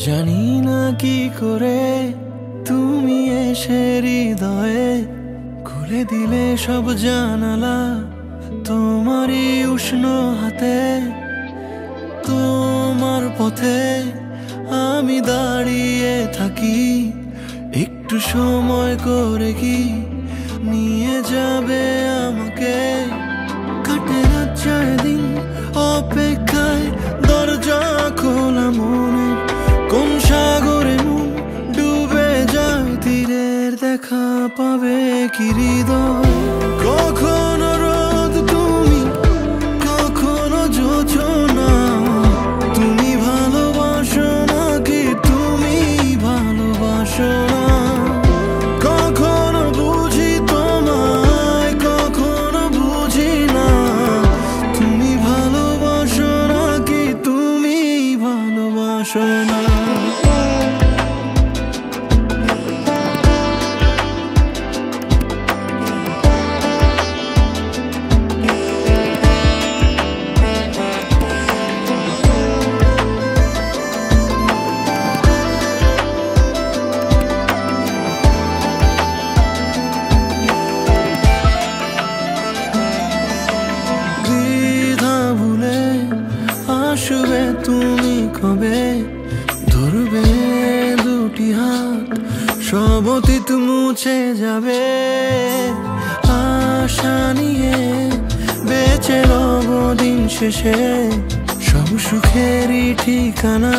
জানি না কি করে তুমি এসে হৃদয়ে খুলে দিলে সব জানালা তোমারই উষ্ণ হাতে। তোমার পথে আমি দাঁড়িয়ে থাকি, একটু সময় করে কি নিয়ে যাবে আমাকে। কাটে না যায় দিন অপেক্ষায়, দরজা খোলা মনে কোন সাগরে মন ডুবে যায়। তীরের দেখা পাবে কি হৃদয়, কখনো রোদ তুমি কখনো জোছনা। তুমি ভালোবাসো নাকি তুমি ভালোবাসো না? কখনো বুঝি তোমায় কখনো বুঝি না। তুমি ভালোবাসো নাকি তুমি ভালোবাসো না? আসবে তুমি কবে, ধরবে দুটি হাত, সব অতীত মুছে যাবে। আশা নিয়ে বেঁচে রব দিন শেষে, সব সুখেরই ঠিকানা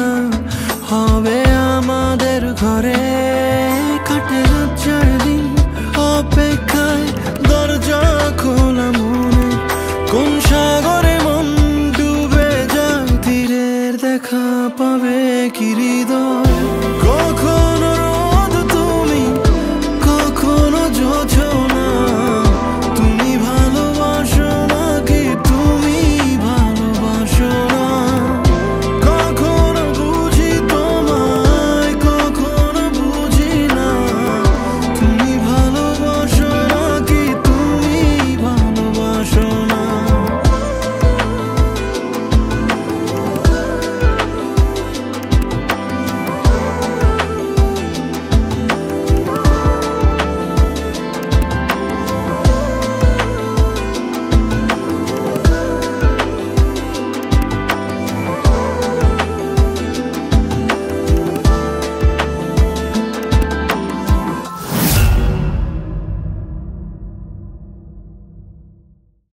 হবে আমাদের ঘরে। কাটে